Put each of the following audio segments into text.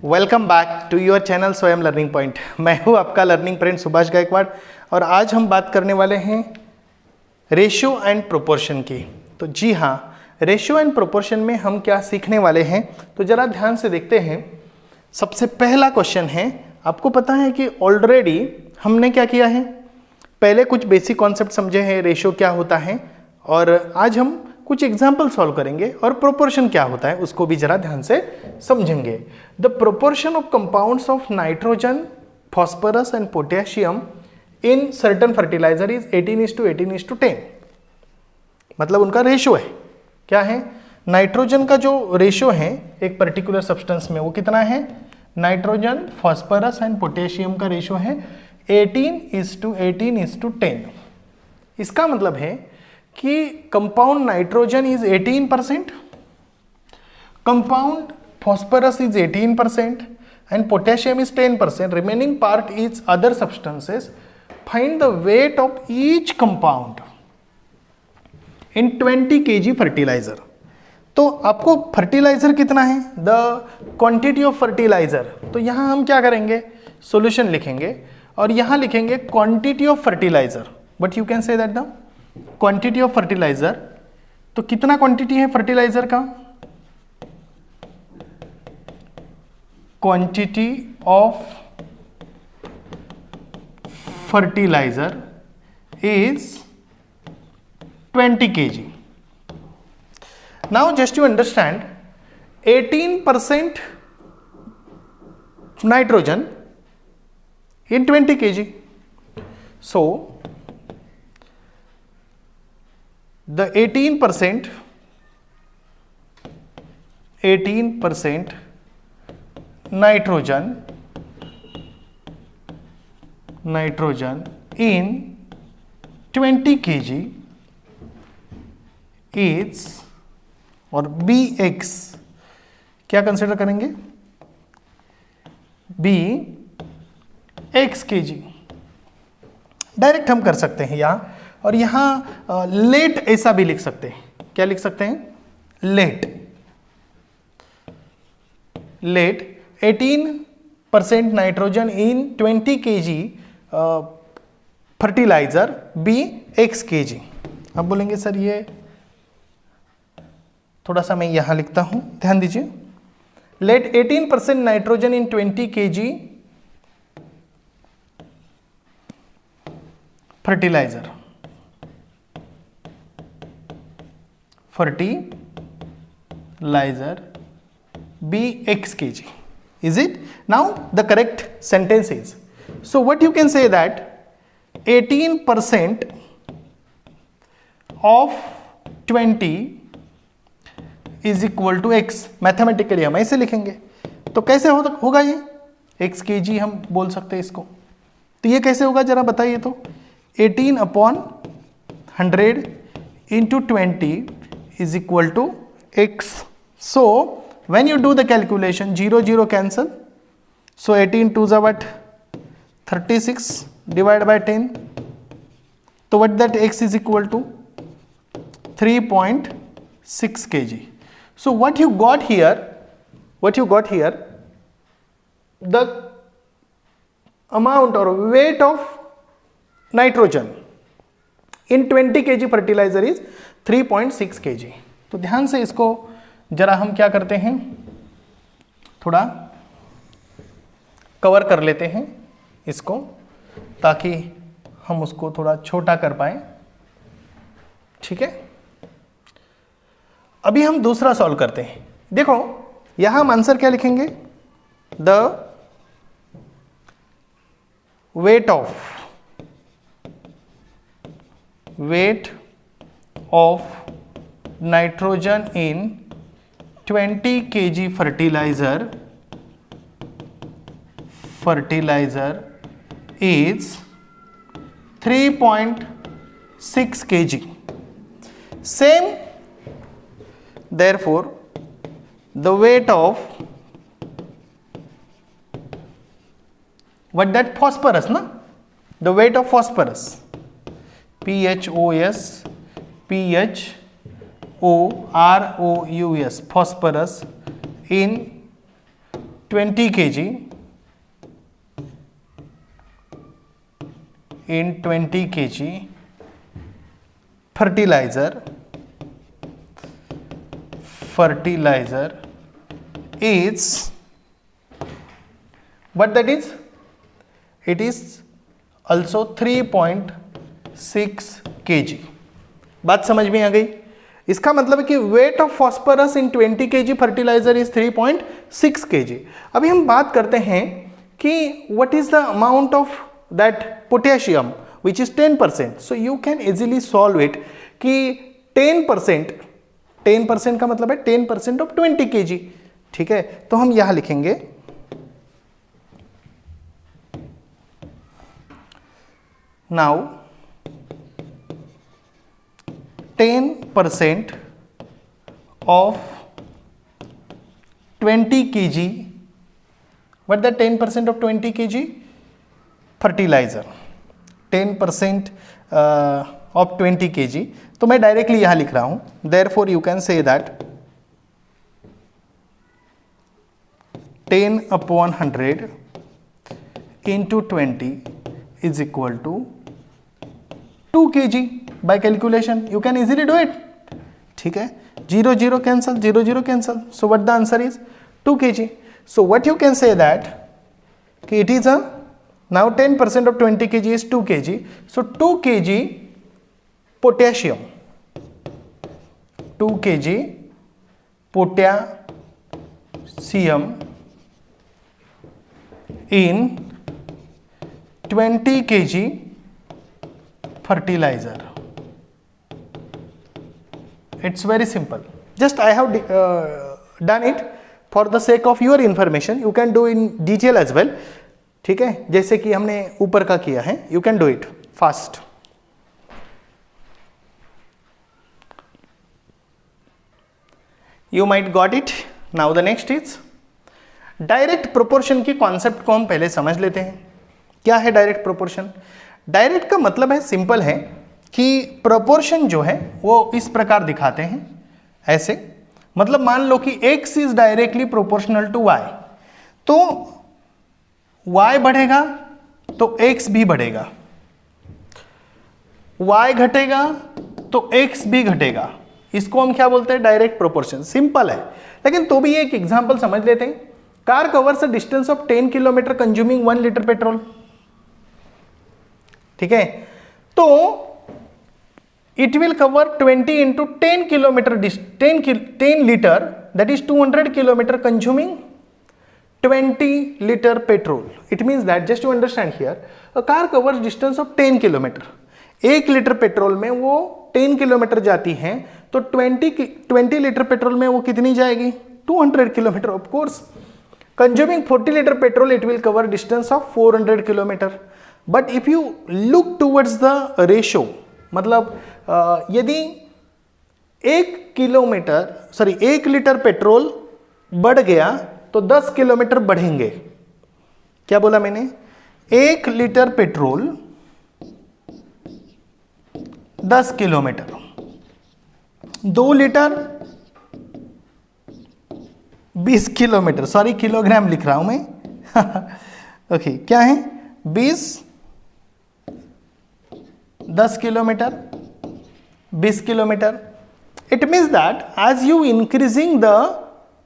Welcome back to your channel Swayam learning point. मैं हूं आपका लर्निंग फ्रेंड सुभाष गायकवाड़ और आज हम बात करने वाले हैं रेशियो एंड प्रोपोर्शन की। तो जी हाँ, रेशियो एंड प्रोपोर्शन में हम क्या सीखने वाले हैं, तो ज़रा ध्यान से देखते हैं। सबसे पहला क्वेश्चन है, आपको पता है कि ऑलरेडी हमने क्या किया है, पहले कुछ बेसिक कॉन्सेप्ट समझे हैं, रेशियो क्या होता है, और आज हम कुछ एग्जाम्पल सॉल्व करेंगे और प्रोपोर्शन क्या होता है उसको भी जरा ध्यान से समझेंगे। The proportion of compounds of nitrogen, phosphorus and potassium in certain fertilizer is 18:18:10। मतलब उनका रेशियो है, क्या है, नाइट्रोजन का जो रेशियो है एक पर्टिकुलर सब्सटेंस में वो कितना है, नाइट्रोजन, फॉस्फोरस एंड पोटेशियम का रेशियो है 18:18:10। इसका मतलब है कि compound nitrogen is 18%, compound phosphorus is 18% and potassium is 10%. Remaining part is other substances. Find the weight of each compound in 20 kg fertilizer. तो आपको फर्टिलाइजर कितना है, द क्वांटिटी ऑफ फर्टिलाइजर। तो यहाँ हम क्या करेंगे, सॉल्यूशन लिखेंगे और यहाँ लिखेंगे quantity of fertilizer, but you can say that the quantity of fertilizer. तो कितना क्वांटिटी है फर्टिलाइजर का, quantity of fertilizer is 20 kg. Now just to understand, 18% nitrogen in 20 kg. So the 18% nitrogen in 20 kg is, और Bx क्या consider करेंगे, Bx kg direct हम कर सकते हैं यहाँ, और यहाँ लेट ऐसा भी लिख सकते हैं, क्या लिख सकते हैं, let 18% nitrogen in 20 kg fertilizer Bx kg। अब बोलेंगे सर ये थोड़ा सा मैं यहां लिखता हूं, ध्यान दीजिए। Let 18% nitrogen in 20 kg fertilizer Bx kg. Is it? Now the correct sentence is, so what you can say that 18% of 20 is equal to x। Mathematically हम ऐसे लिखेंगे, तो कैसे होगा ये, x kg हम बोल सकते हैं इसको। तो ये कैसे होगा जरा बताइए, तो 18/100 into 20 is equal to x. So when you do the calculation, 0 0 cancel, so 18 2s are what, 36 divided by 10, so what that x is equal to 3.6 kg. So what you got here, the amount or weight of nitrogen in 20 kg fertilizer is 3.6 kg. तो ध्यान से इसको जरा हम क्या करते हैं, थोड़ा कवर कर लेते हैं इसको, ताकि हम उसको थोड़ा छोटा कर पाए, ठीक है। अभी हम दूसरा सॉल्व करते हैं। देखो यहां हम आंसर क्या लिखेंगे, the weight of nitrogen in 20 kg fertilizer is 3.6 kg. Same, therefore the weight of what that phosphorus na, the weight of phosphorus, PHOS PHOROUS phosphorus in 20 kg in 20 kg fertilizer is what that is? It is also 3.6 kg. बात समझ में आ गई? इसका मतलब है कि weight of phosphorus in 20 kg fertilizer is 3.6 kg. अभी हम बात करते हैं कि what is the amount of that potassium which is 10%. So you can easily solve it कि 10% का मतलब है 10% ऑफ 20 kg. ठीक है, तो हम यहां लिखेंगे now 10% of 20 kg. What the 10% of 20 kg? Fertilizer. 10% of 20 kg. तो मैं डायरेक्टली यहां लिख रहा हूं. Therefore you can say that 10 upon 100 into 20 is equal to 2 kg. By calculation you can easily do it. ठीक है, 0 cancel, 0 cancel. So what the answer is? 2 kg. So what you can say that कि it is a now 10% of 20 kg is 2 kg. So 2 kg potassium, 2 kg potassium in 20 kg fertilizer. It's very simple. Just I have done it for the sake of your information. You can do in detail as well. ठीक है, जैसे कि हमने ऊपर का किया है. You can do it fast. You might got it. Now the next is direct proportion की कॉन्सेप्ट को हम पहले समझ लेते हैं. क्या है डायरेक्ट प्रोपोर्शन? डायरेक्ट का मतलब है, सिंपल है कि प्रोपोर्शन जो है वो इस प्रकार दिखाते हैं ऐसे. मतलब मान लो कि x is directly proportional to y, तो y बढ़ेगा तो x भी बढ़ेगा, y घटेगा तो x भी घटेगा. इसको हम क्या बोलते हैं? Direct proportion. सिंपल है, लेकिन तो भी एक एग्जांपल समझ लेते हैं. Car covers a distance of 10 kilometre consuming 1 litre petrol. ठीक है, तो it will cover 20 into 10 kilometer 10 liter, that is 200 kilometer consuming 20 liter petrol. It means that, just to understand here, a car covers distance of 10 kilometer. 1 litre petrol में वो 10 kilometre जाती है, तो 20 litre petrol में वो कितनी जाएगी? 200 kilometre. Of course consuming 40 litre petrol, it will cover distance of 400 kilometer. But if you look towards the ratio, मतलब यदि 1 लीटर पेट्रोल बढ़ गया तो 10 किलोमीटर बढ़ेंगे. क्या बोला मैंने? 1 litre petrol 10 kilometre, 2 litre 20 kilometre. Sorry, kilogram लिख रहा हूं मैं. ओके, क्या है? 10 kilometre, 20 kilometre. It means that as you increasing the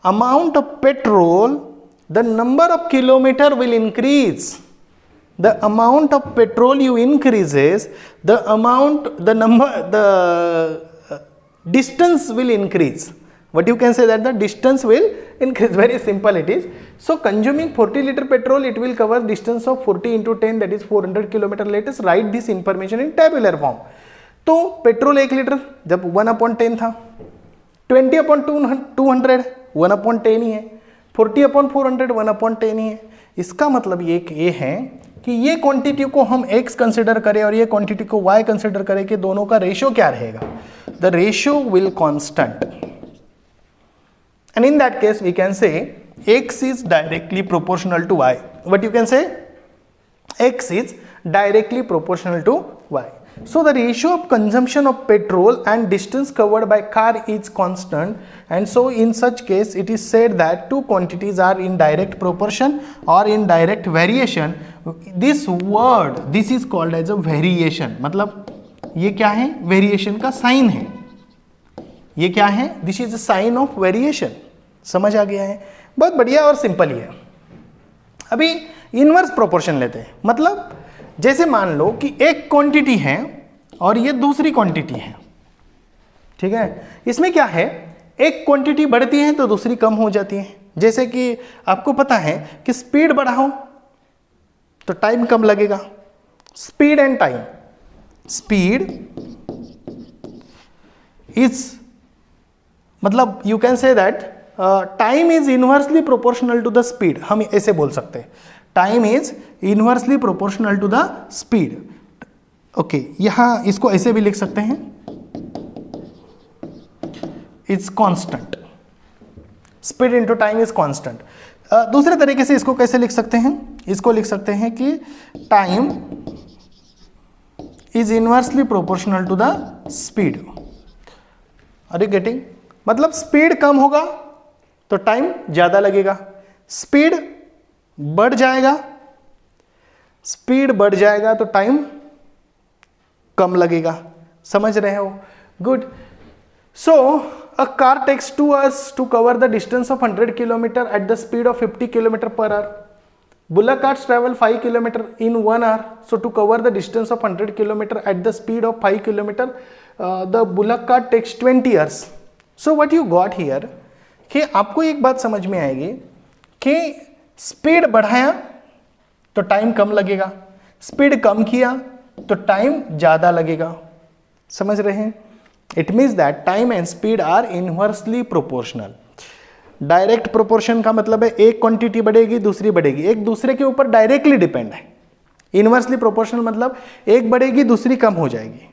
amount of petrol, the number of kilometer will increase. The amount of petrol you increases, the distance will increase. What you can say that the distance will increase. Very simple it is. So consuming 40 liter petrol, it will cover distance of 40 into 10, that is 400 kilometer. Let us write this information in tabular form. तो petrol 1 litre जब 1/10 था, 20/200 1/10 ही है, 40/400 1/10 ही है. इसका मतलब ये है कि ये क्वांटिटी को हम x कंसिडर करें और ये क्वांटिटी को y कंसिडर करें कि दोनों का रेशियो क्या रहेगा. The ratio will constant, and in that case we can say x is directly proportional to y. What you can say? X is directly proportional to y. So the ratio of consumption of petrol and distance covered by car is constant, and so in such case it is said that two quantities are in direct proportion or in direct variation. This word, this is called as a variation. मतलब ये क्या है? Variation का sign है. ये क्या है? This is a sign of variation. समझ आ गया है? बहुत बढ़िया और सिंपल ही है. अभी इनवर्स प्रोपोर्शन लेते हैं. मतलब जैसे मान लो कि एक क्वांटिटी है और ये दूसरी क्वांटिटी है. ठीक है, इसमें क्या है, एक क्वांटिटी बढ़ती है तो दूसरी कम हो जाती है. जैसे कि आपको पता है कि स्पीड बढ़ाओ तो टाइम कम लगेगा. Speed and time, speed is मतलब you can say that time is inversely proportional to the speed. हम ऐसे बोल सकते हैं, time is inversely proportional to the speed. Okay, यहां इसको ऐसे भी लिख सकते हैं, it's constant. Speed into time is constant. दूसरे तरीके से इसको कैसे लिख सकते हैं? इसको लिख सकते हैं कि time is inversely proportional to the speed. Are you getting? मतलब स्पीड कम होगा तो टाइम ज्यादा लगेगा, स्पीड बढ़ जाएगा, स्पीड बढ़ जाएगा तो टाइम कम लगेगा. समझ रहे हो? Good. So a car takes 2 hours to cover the distance of 100 km at the speed of 50 km per hour. Bullock carts travel 5 km in 1 hour. So to cover the distance of 100 km at the speed of 5 km, the bullock cart takes 20 hours. So what you got here कि आपको एक बात समझ में आएगी कि speed बढ़ाया तो टाइम कम लगेगा, स्पीड कम किया तो टाइम ज़्यादा लगेगा. समझ रहे हैं? It means that time and speed are inversely proportional. Direct proportion का मतलब है एक क्वांटिटी बढ़ेगी दूसरी बढ़ेगी, एक दूसरे के ऊपर डायरेक्टली डिपेंड है. इनवर्सली प्रोपोर्शनल मतलब एक बढ़ेगी दूसरी कम हो जाएगी.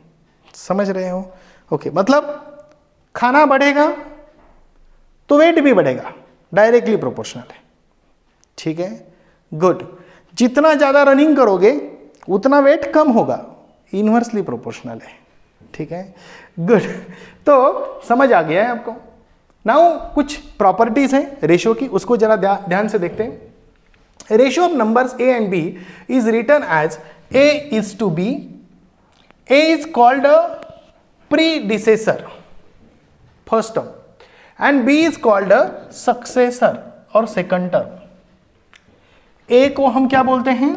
समझ रहे हो? ओके, मतलब खाना बढ़ेगा तो वेट भी बढ़ेगा, डायरेक्टली प्रोपोर्शनल है. ठीक है, गुड. जितना ज़्यादा रनिंग करोगे उतना वेट कम होगा, इनवर्सली प्रोपोर्शनल है. ठीक है, गुड. तो समझ आ गया है आपको. नाउ कुछ प्रॉपर्टीज हैं रेशियो की, उसको जरा ध्यान से देखते हैं. Ratio of numbers A and B is written as A is to B. A is called a predecessor, first term, and B is called a successor और सेकंड टर्म. ए को हम क्या बोलते हैं?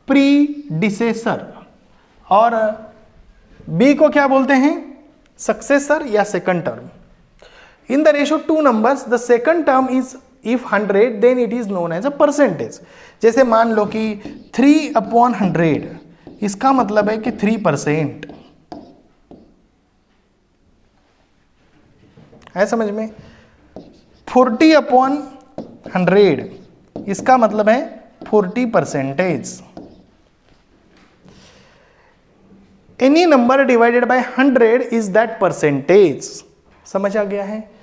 प्रीडिसेसर. और बी को क्या बोलते हैं? सक्सेसर या second term. In the ratio two numbers the second term is if 100 then it is known as a percentage. जैसे मान लो कि 3/100, इसका मतलब है कि 3%. है समझ में? 40/100, इसका मतलब है 40%. Any number divided by 100 is that percentage. समझ आ गया है?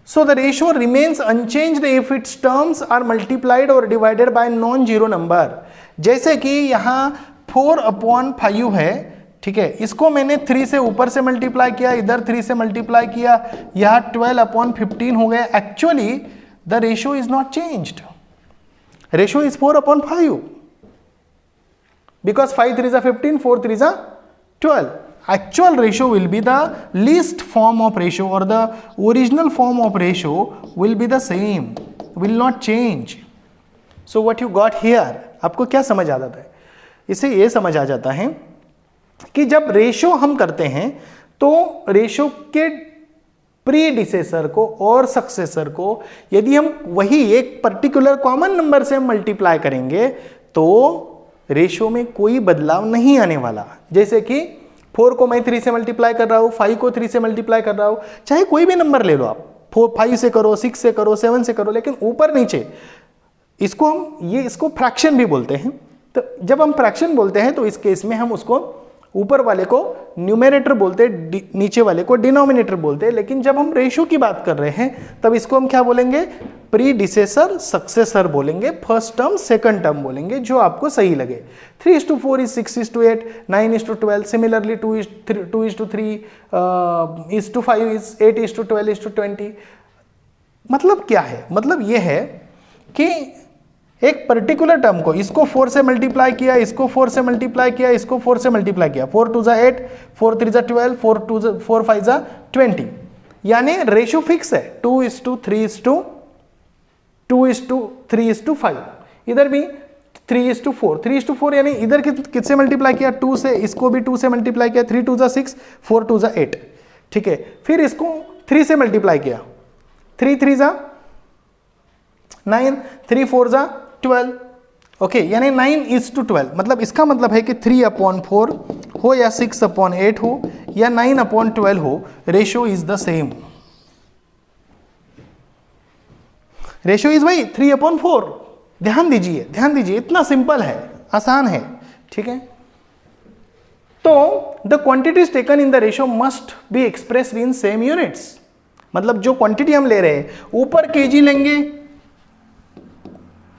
So the ratio remains unchanged if its terms are multiplied और divided by non zero number. जैसे कि यहाँ 4/5 है, ठीक है, इसको मैंने 3 से ऊपर से मल्टीप्लाई किया, इधर 3 से मल्टीप्लाई किया, यहाँ 12/15 हो गया. Actually the ratio is not changed. Ratio is 4/5 because 5 3 15, 4 3 12. Actual ratio will be the least form of ratio, or the original form of ratio will be the same, will not change. So what you got here, आपको क्या समझ आ जाता है? इससे ये समझ आ जाता है कि जब रेशियो हम करते हैं तो रेशियो के प्रीडिसेसर को और सक्सेसर को यदि हम वही एक पर्टिकुलर कॉमन नंबर से मल्टीप्लाई करेंगे तो रेशियो में कोई बदलाव नहीं आने वाला. जैसे कि 4 को मैं 3 से मल्टीप्लाई कर रहा हूँ, 5 को 3 से मल्टीप्लाई कर रहा हूँ, चाहे कोई भी नंबर ले लो आप, 5 से करो, 6 से करो, 7 से करो, लेकिन ऊपर नीचे इसको हम इसको फ्रैक्शन भी बोलते हैं. तो जब हम फ्रैक्शन बोलते हैं तो इस केस में हम उसको ऊपर वाले को न्यूमरेटर बोलते, नीचे वाले को डिनोमिनेटर बोलते हैं। लेकिन जब हम रेशियो की बात कर रहे हैं तब इसको हम क्या बोलेंगे, प्रीडिसेसर सक्सेसर बोलेंगे, फर्स्ट टर्म सेकंड टर्म बोलेंगे, जो आपको सही लगे। 3:4 is 6:8, 9:12, सिमिलरली 2:3, 5 is 8:12:20। मतलब क्या है, मतलब ये है कि एक पर्टिकुलर टर्म को, इसको 4 से मल्टीप्लाई किया, इसको 4 से मल्टीप्लाई किया, इसको 4 से मल्टीप्लाई किया, 4 2 8, 4 3 12, 4 5 20, यानी रेशियो फिक्स है 2:3:5। इधर भी 3:4, 3:4 यानी इधर किससे मल्टीप्लाई किया, 2 से, इसको भी 2 से मल्टीप्लाई किया, 3 2 6, 4 2 8, ठीक है। फिर इसको 3 से मल्टीप्लाई किया, 3 3 9, 3 4 12, ओके, यानी 9:12। मतलब इसका मतलब है कि 3/4 हो या 6/8 हो या 9/12 हो, ratio is the same. Ratio is भाई 3/4। ध्यान दीजिए, ध्यान दीजिए, इतना सिंपल है, आसान है, ठीक है। तो the quantities taken in the ratio must be expressed in same units. मतलब जो क्वांटिटी हम ले रहे हैं, ऊपर केजी लेंगे,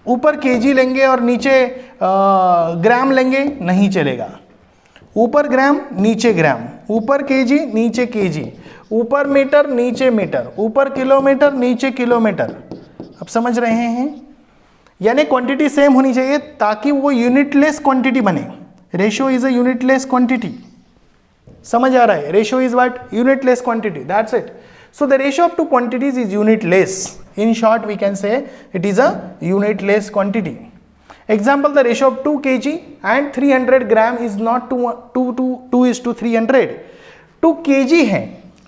ऊपर केजी लेंगे और नीचे ग्राम लेंगे, नहीं चलेगा। ऊपर ग्राम नीचे ग्राम, ऊपर केजी नीचे केजी, ऊपर मीटर नीचे मीटर, ऊपर किलोमीटर नीचे किलोमीटर। अब समझ रहे हैं, यानी क्वांटिटी सेम होनी चाहिए ताकि वो यूनिटलेस क्वांटिटी बने। Ratio is a unitless quantity, समझ आ रहा है, ratio is what, unitless quantity, that's it. So the ratio of two quantities is unitless. In short, we can say it is a unitless quantity. Example, the ratio of 2 kg and 300 gram is not 2:300. 2 kg है,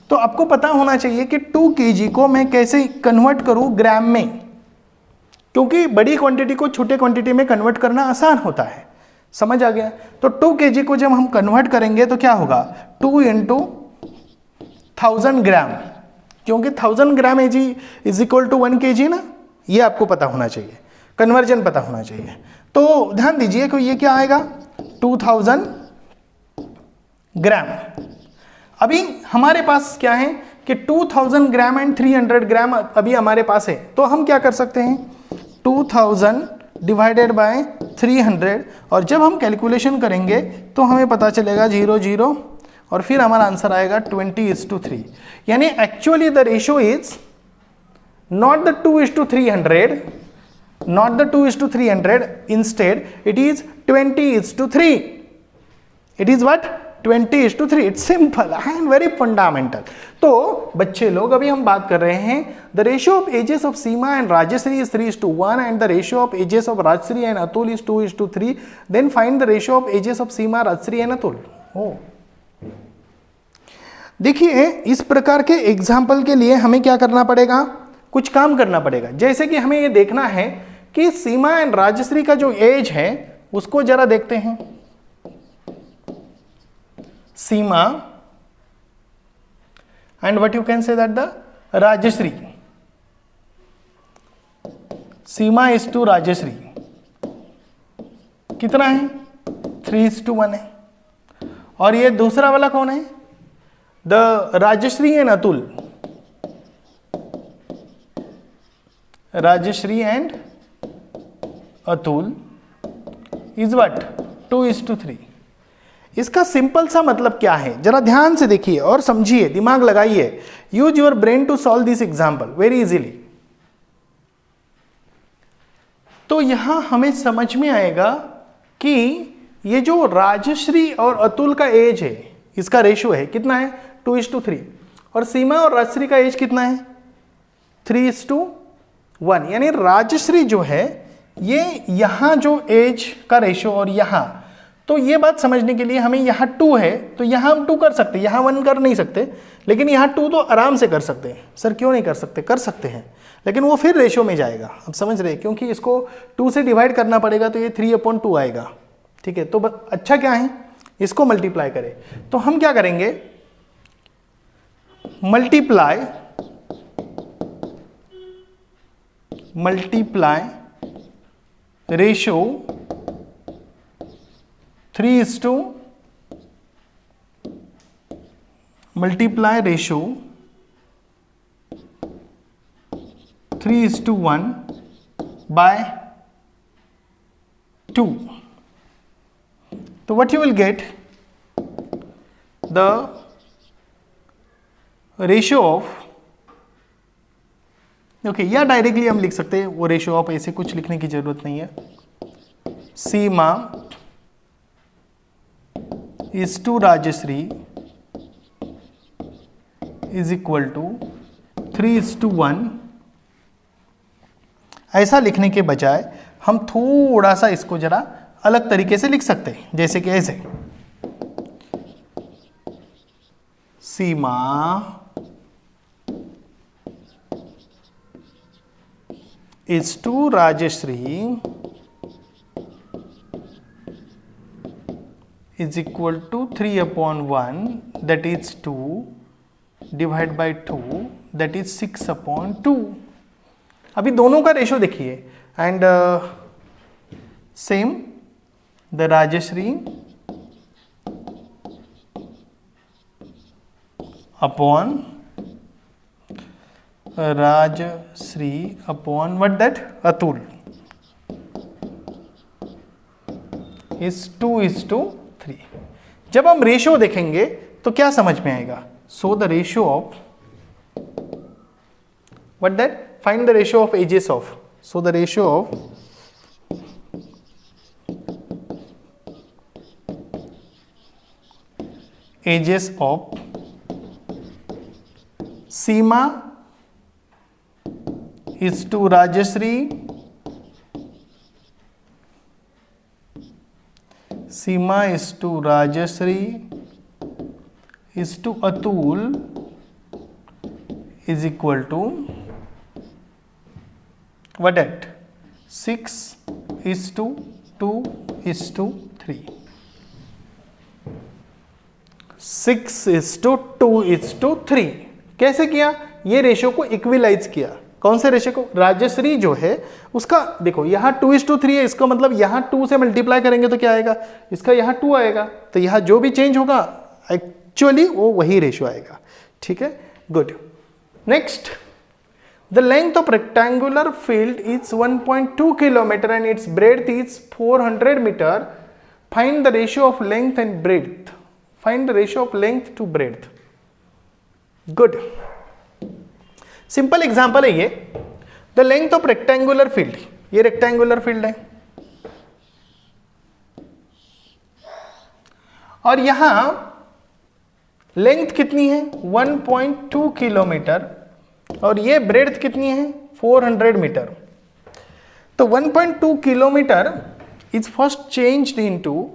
तो आपको पता होना चाहिए कि 2 kg को मैं कैसे कन्वर्ट करूं ग्राम में, क्योंकि बड़ी क्वांटिटी को छोटे क्वांटिटी में कन्वर्ट करना आसान होता है। समझ आ गया? तो 2 kg को जब हम कन्वर्ट करेंगे तो क्या होगा, 2 × 1000 ग्राम, क्योंकि 1000 ग्राम एजी इज इक्वल टू 1 kg ना, ये आपको पता होना चाहिए, कन्वर्जन पता होना चाहिए। तो ध्यान दीजिए कि ये क्या आएगा, 2000 ग्राम। अभी हमारे पास क्या है कि 2000 ग्राम एंड 300 ग्राम अभी हमारे पास है, तो हम क्या कर सकते हैं, 2000 डिवाइडेड बाय 300, और जब हम कैलकुलेशन करेंगे तो हमें पता चलेगा 0 0, और फिर हमारा आंसर आएगा 20:3। यानी actually the ratio is not the 2:300, not the 2:300, instead it is 20:3. It is what, 20:3. It's simple and very fundamental. तो बच्चे लोग, अभी हम बात कर रहे हैं the ratio of ages of Seema and Rajashree is 3:1 and the ratio of ages of Rajashree and Atul is 2:3. Then find the ratio of ages of Seema, Rajashree and Atul. Oh. देखिए, इस प्रकार के example के लिए हमें क्या करना पड़ेगा, कुछ काम करना पड़ेगा। जैसे कि हमें ये देखना है कि सीमा एंड राजश्री का जो एज है उसको जरा देखते हैं। Seema and what you can say that the Rajshree, Seema is to Rajshree कितना है, 3:1 है। और ये दूसरा वाला कौन है, the Rajashri and Atul, Rajashri and Atul is what, 2:3। इसका सिंपल सा मतलब क्या है, जरा ध्यान से देखिए और समझिए, दिमाग लगाइए। Use your brain to solve this example very easily. तो यहां हमें समझ में आएगा कि ये जो राजश्री और अतुल का एज है, इसका रेशियो है कितना है, 2:3, और सीमा और राजश्री का एज कितना है, 3:1। यानी राजश्री जो है, ये यहां जो एज का रेशियो और यहां, तो ये बात समझने के लिए हमें यहाँ 2 है तो यहाँ हम 2 कर सकते हैं, यहाँ 1 कर नहीं सकते, लेकिन यहाँ 2 तो आराम से कर सकते हैं। सर क्यों नहीं कर सकते, कर सकते हैं, लेकिन वो फिर रेशियो में जाएगा। अब समझ रहे हैं, क्योंकि इसको 2 से डिवाइड करना पड़ेगा तो ये 3/2 आएगा, ठीक है। तो अच्छा क्या है, इसको मल्टीप्लाई करें, तो हम क्या करेंगे, multiply ratio 3:2 multiply ratio 3:1 by 2. So what you will get, the ratio of, okay या डायरेक्टली हम लिख सकते हैं वो रेशियो ऑफ, ऐसे कुछ लिखने की जरूरत नहीं है. Seema is to Rajshree is equal to 3:1. ऐसा लिखने के बजाय हम थोड़ा सा इसको जरा अलग तरीके से लिख सकते हैं, जैसे कि ऐसे, सीमा is to Rajashri is equal to 3/1, that is 2 divided by 2, that is 6/2. अभी दोनों का रेशो देखिए, and same the Rajashri upon Rajashri upon what that Atul is 2:3. जब हम रेशियो देखेंगे तो क्या समझ में आएगा? So the ratio of what that, find the ratio of ages of, so the ratio of ages of Seema is to Rajashri, Seema is to Rajashri is to Atul is equal to what that 6:2:3. 6:2:3. कैसे किया? ये ratio को equalise किया. कौन से ratio को? राजश्री जो है उसका, देखो यहाँ 2:3 है, इसका मतलब यहाँ 2 से मल्टीप्लाई करेंगे तो क्या आएगा? इसका यहाँ 2 आएगा, तो यहाँ जो भी चेंज होगा एक्चुअली वो वही रेशियो आएगा. ठीक है, good. Next, the length of rectangular field is 1.2 kilometre and its breadth is 400 metre. Find the ratio of length and breadth. Find the ratio of length to breadth. Good. Simple example है ये. The length of rectangular field, ये rectangular field है और यहां length कितनी है? 1.2 kilometre और ये ब्रेड्थ कितनी है? 400 मीटर. तो 1.2 kilometre is first changed into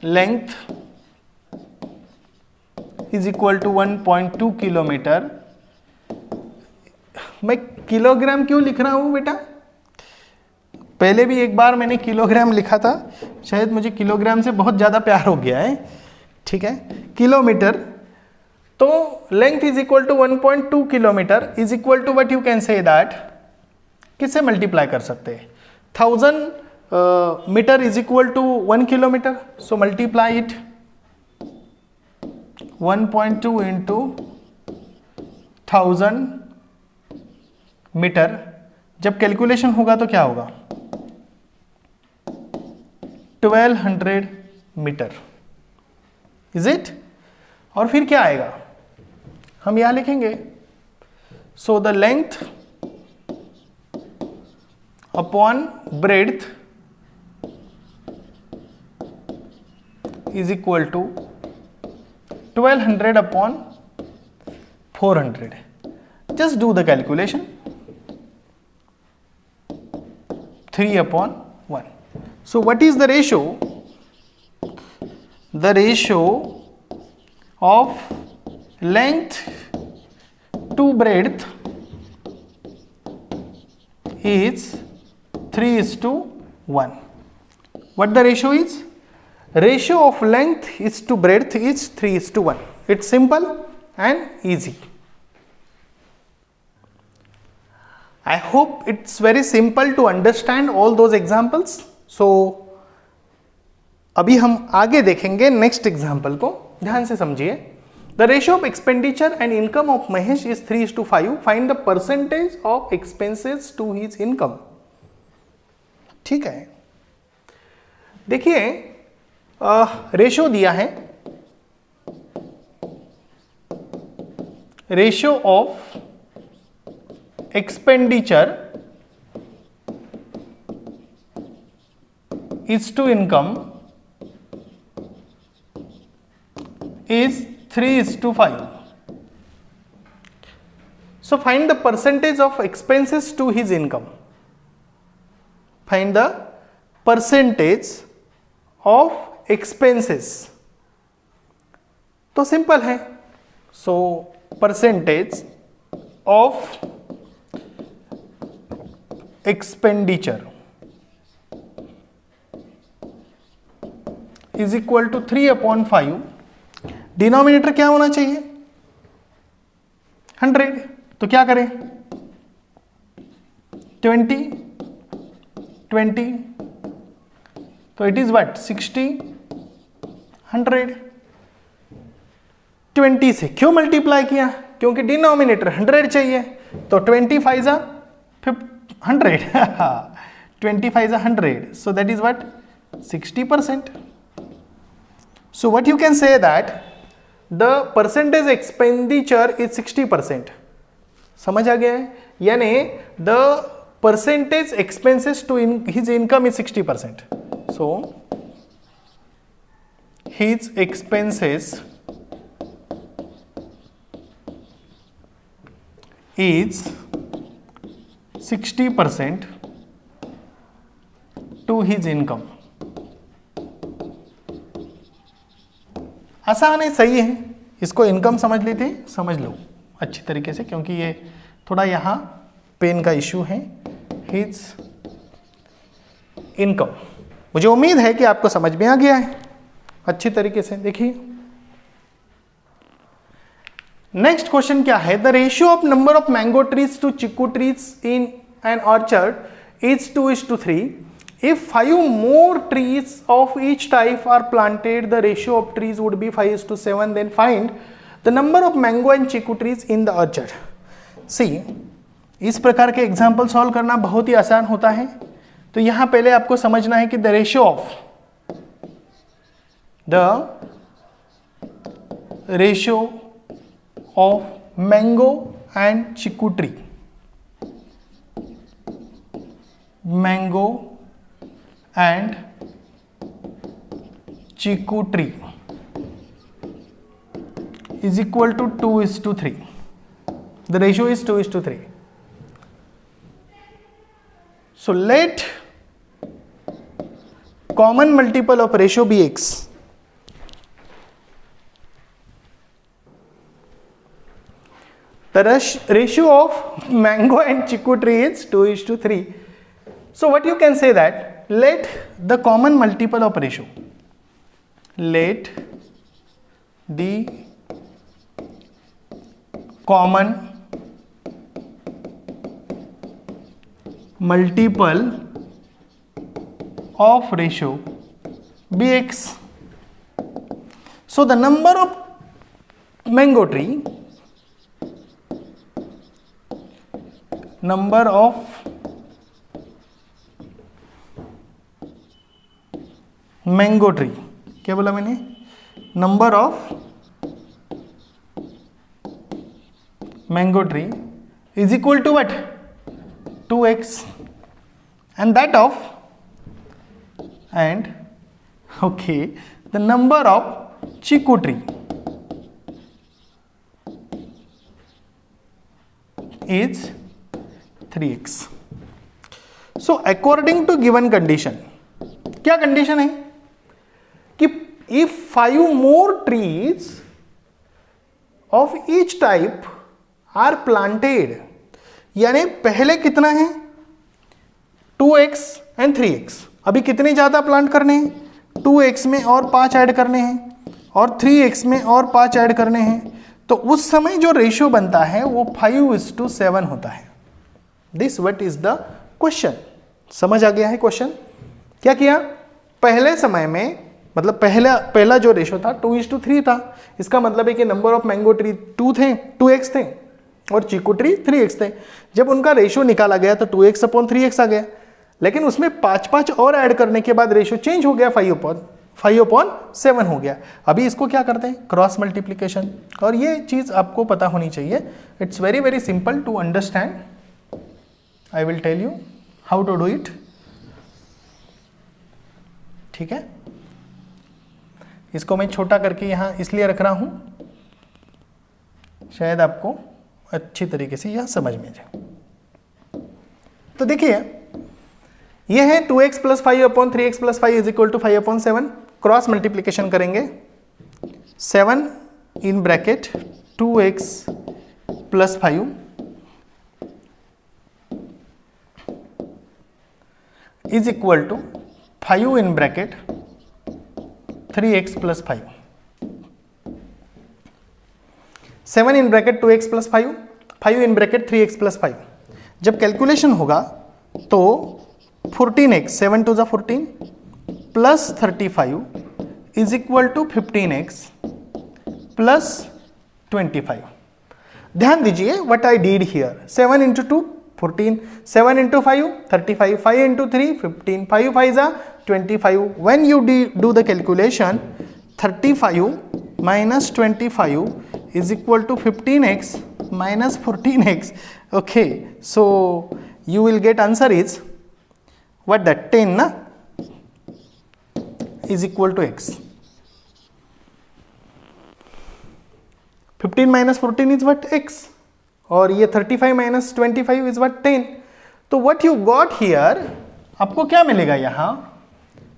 length is equal to 1.2 kilometre. मैं किलोग्राम क्यों लिख रहा हूं बेटा? पहले भी एक बार मैंने किलोग्राम लिखा था, शायद मुझे किलोग्राम से बहुत ज़्यादा प्यार हो गया है. ठीक है, किलोमीटर. तो length is equal to 1.2 kilometre is equal to what you can say that, किससे मल्टीप्लाई कर सकते हैं? 1000 metre is equal to 1 kilometre. So multiply it 1.2 into 1000 metre. जब कैलकुलेशन होगा तो क्या होगा? 1200 मीटर. Is it? और फिर क्या आएगा? हम यहां लिखेंगे, so the length upon breadth is equal to 1200 upon 400. Just do the calculation. 3/1. So what is the ratio? The ratio of length to breadth is 3:1. What the ratio is? Ratio of length is to breadth is 3:1. It's simple and easy. I hope it's very simple to understand all those examples. So अभी हम आगे देखेंगे next example को, ध्यान से समझिए। The ratio of expenditure and income of Mahesh is 3:5. Find the percentage of expenses to his income. ठीक है, देखिए रेशियो दिया है, ratio of expenditure is to income is 3:5. So find the percentage of expenses to his income. Find the percentage of expenses. तो simple है, so percentage of expenditure is equal to 3/5. Denominator क्या होना चाहिए? 100. तो क्या करें? 20 तो इट इज व्हाट 60 100. 20 से क्यों मल्टीप्लाई किया? क्योंकि डिनोमिनेटर 100 चाहिए, तो 25 जा 100 25 जा 100, so that is what 60%. So what you can say that the percentage expenditure is 60%. समझ आ गया है? यानी the percentage expenses to his income is 60%. So his expenses is 60% to his income. आसान है, सही है। इसको इनकम समझ लेते, समझ लो अच्छी तरीके से, क्योंकि ये थोड़ा यहाँ पेन का इश्यू है। हिज इनकम, मुझे उम्मीद है कि आपको समझ में आ गया है अच्छी तरीके से। देखिए नेक्स्ट क्वेश्चन क्या है? The ratio of number of mango trees to chikoo trees in an orchard is 2:3. If 5 more trees of each type are planted, the ratio of trees would be 5:7. Then find the number of mango and chiku trees in the orchard. See, इस प्रकार के example solve करना बहुत ही आसान होता है। तो यहां पहले आपको समझना है कि the ratio of mango and chikoo tree, mango and chiku tree is equal to 2:3. The ratio is 2:3. So let common multiple of ratio be x. The ratio of mango and chiku tree is 2:3. So what you can say that let the common multiple of ratio, let the common multiple of ratio be x. So the number of mango tree, number of mango tree, क्या बोला मैंने? Number of mango tree is equal to what? 2x. And that of okay the number of chikoo tree is 3x. So according to given condition, क्या condition है कि if 5 more trees of each type are planted, यानी पहले कितना है 2x and 3x, अभी कितने ज्यादा प्लांट करने हैं? 2x में और 5 ऐड करने हैं और 3x में और 5 ऐड करने हैं, तो उस समय जो रेशियो बनता है वो 5:7 होता है। This what is the question. समझ आ गया है क्वेश्चन? क्या किया? पहले समय में मतलब पहला जो रेशो था 2:3 था। इसका मतलब है कि number of mango tree 2x थे और चीकू ट्री 3x थे। जब उनका रेशो निकाला गया तो 2x/3x आ गया, लेकिन उसमें 5 और ऐड करने के बाद रेशो चेंज हो गया, 5/7 हो गया। अभी इसको क्या करते हैं, क्रॉस मल्टीप्लीकेशन। और ये चीज आपको पता होनी चाहिए। It's very very simple to understand. I will tell you how to do it. ठीक है, इसको मैं छोटा करके यहां इसलिए रख रहा हूं, शायद आपको अच्छी तरीके से यह समझ में जाए। तो देखिए, यह है 2x + 5/3x + 5 = 5/7। क्रॉस मल्टीप्लीकेशन करेंगे, 7 in bracket 2x + 5 = 5 in bracket 3x + 5। 7 in bracket 2x + 5, 5 in bracket 3x + 5। जब कैलकुलेशन होगा तो 14x, 7 × 14 + 35 = 15x + 25। ध्यान दीजिए what I did here. 7 × 2 14, 7 × 5 35, 5 × 3 15, 5 5 = 25। When you do the calculation, 35 - 25 = 15x - 14x. Okay, so you will get answer is what, that 10 na = x. 15 - 14 is what, x, और ये 35 - 25 is what, 10. तो what you got here, आपको क्या मिलेगा यहां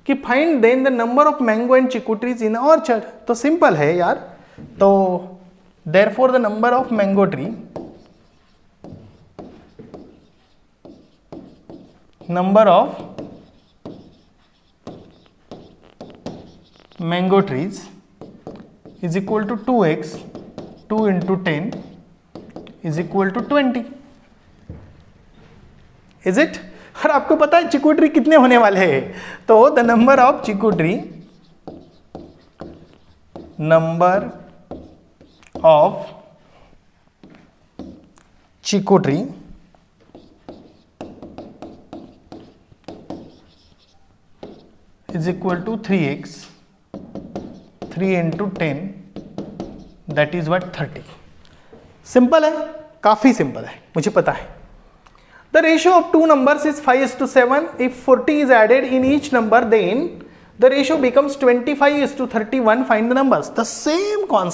कि find then the number of mango and chikoo trees in orchard. तो simple है यार। तो therefore the number of mango tree, number of mango trees = 2x, 2 × 10 = 20। Is it? और आपको पता है चिकू ट्री कितने होने वाले हैं? तो the number of chikoo tree, number of chikoo tree = 3x, 3 × 10, that is what, 30। Simple है, काफी सिंपल है, मुझे पता है। The ratio of two numbers is 5:7. If 40 is added in each number, then the ratio becomes 25:31. Find the numbers. The same concept